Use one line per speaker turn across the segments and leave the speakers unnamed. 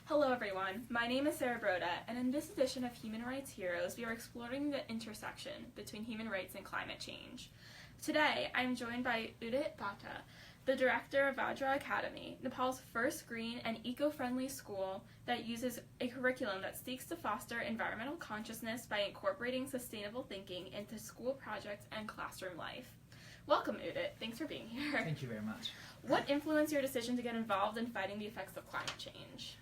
Hello everyone, my name is Sarah Broda, and in this edition of Human Rights Heroes, we are exploring the intersection between human rights and climate change. Today, I am joined by Udit Bhatta, the director of Vajra Academy, Nepal's first green and eco-friendly school that uses a curriculum that seeks to foster environmental consciousness by incorporating sustainable thinking into school projects and classroom life. Welcome, Udit. Thanks for being here.
Thank you very much.
What influenced your decision to get involved in fighting the effects of climate change?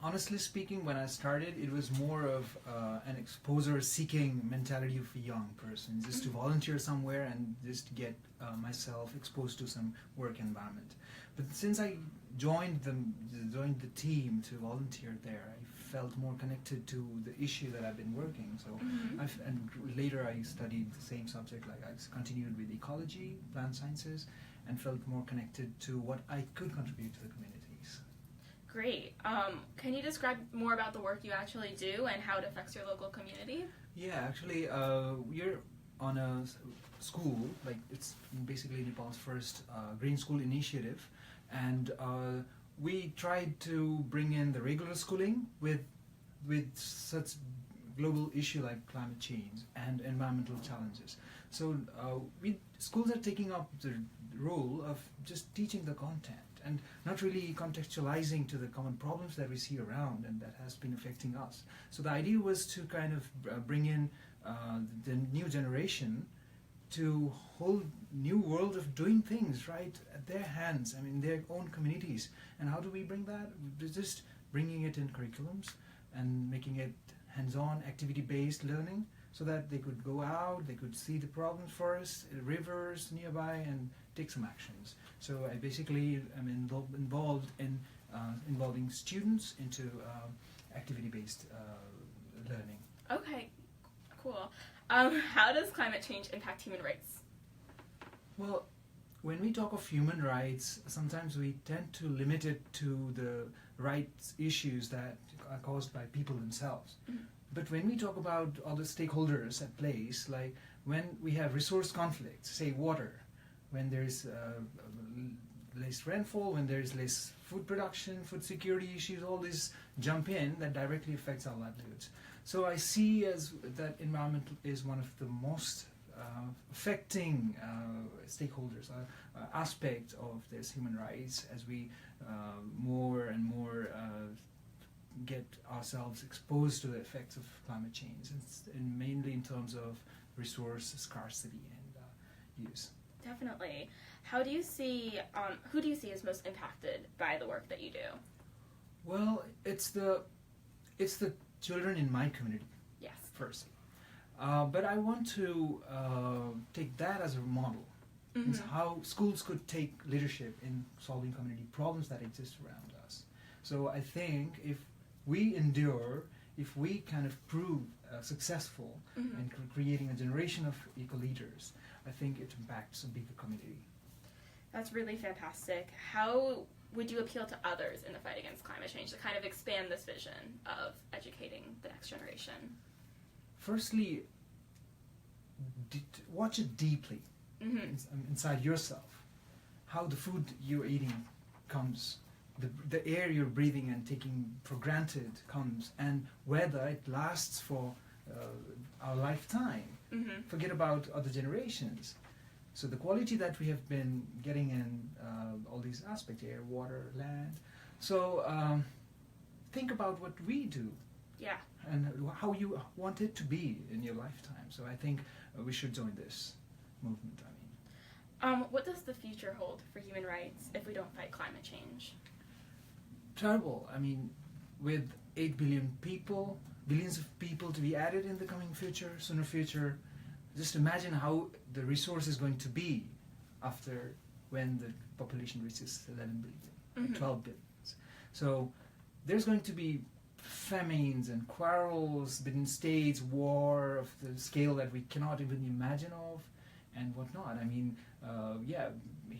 Honestly speaking, when I started, it was more of an exposure-seeking mentality of a young person, just to volunteer somewhere and just get myself exposed to some work environment. But since I joined the team to volunteer there, I felt more connected to the issue that I've been working. So, and later I studied the same subject, like I continued with ecology, plant sciences, and felt more connected to what I could contribute to the communities.
Great. Can you describe more about the work you actually do and how it affects your local community?
Yeah, actually, we're on a school, like it's basically Nepal's first green school initiative, and we tried to bring in the regular schooling with such global issue like climate change and environmental challenges. So schools are taking up the role of just teaching the content and not really contextualizing to the common problems that we see around and that has been affecting us. So the idea was to kind of bring in the new generation to whole new world of doing things right at their hands, I mean their own communities. And how do we bring that? Just bringing it in curriculums and making it hands-on activity-based learning so that they could go out, they could see the problems first, rivers nearby, and take some actions. So I basically am involved in involving students into activity-based learning.
Okay, cool. How does climate change impact human rights?
Well, when we talk of human rights, sometimes we tend to limit it to the rights issues that are caused by people themselves. But when we talk about other stakeholders at place, like when we have resource conflicts, say water, when there's less rainfall, when there's less food production, food security issues, all these jump in that directly affects our livelihoods. So I see as that environment is one of the most affecting stakeholders, aspect of this human rights as we more and more get ourselves exposed to the effects of climate change, and mainly in terms of resource scarcity and use.
Definitely. How do you see, who do you see as most impacted by the work that you do?
Well, it's the children in my community.
Yes.
First. But I want to take that as a model. It's how schools could take leadership in solving community problems that exist around us. So I think if we endure, if we kind of prove successful in creating a generation of eco-leaders, I think it impacts a bigger community.
That's really fantastic. How would you appeal to others in the fight against climate change to kind of expand this vision of educating the next generation?
Firstly, watch it deeply inside yourself. How the food you're eating comes, the air you're breathing and taking for granted comes, and whether it lasts for our lifetime. Forget about other generations. So the quality that we have been getting in all these aspects, air, water, land. So think about what we do.
Yeah.
And how you want it to be in your lifetime. So I think we should join this movement,
what does the future hold for human rights if we don't fight climate change?
Terrible. I mean, with 8 billion people, billions of people to be added in the coming future, sooner future, just imagine how the resource is going to be after when the population reaches 11 billion, 12 billion. So there's going to be famines and quarrels between states, war of the scale that we cannot even imagine of, and whatnot. I mean,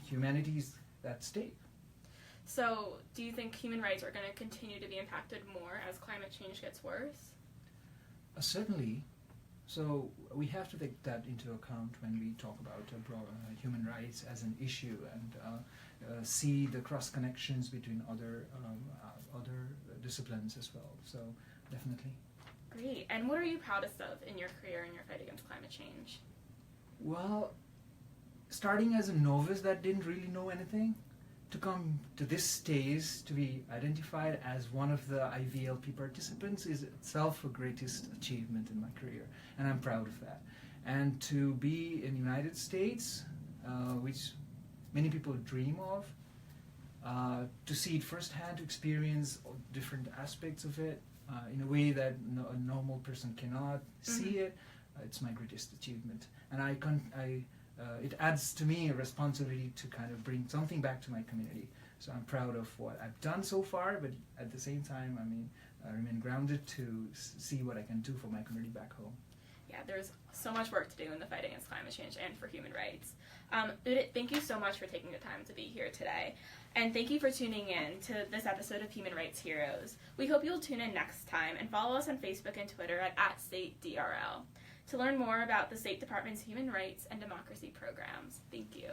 humanity's at stake.
So, do you think human rights are going to continue to be impacted more as climate change gets worse?
Certainly. So we have to take that into account when we talk about human rights as an issue, and see the cross connections between other disciplines as well. So definitely.
Great. And what are you proudest of in your career in your fight against climate change?
Well, starting as a novice that didn't really know anything, to come to this stage to be identified as one of the IVLP participants is itself a greatest achievement in my career, and I'm proud of that. And to be in the United States, which many people dream of, to see it firsthand, to experience different aspects of it in a way that a normal person cannot see it, it's my greatest achievement. And it adds to me a responsibility to kind of bring something back to my community. So I'm proud of what I've done so far, but at the same time, I remain grounded to see what I can do for my community back home.
Yeah, there's so much work to do in the fight against climate change and for human rights. Udit, thank you so much for taking the time to be here today. And thank you for tuning in to this episode of Human Rights Heroes. We hope you'll tune in next time and follow us on Facebook and Twitter at @StateDRL to learn more about the State Department's human rights and democracy programs. Thank you.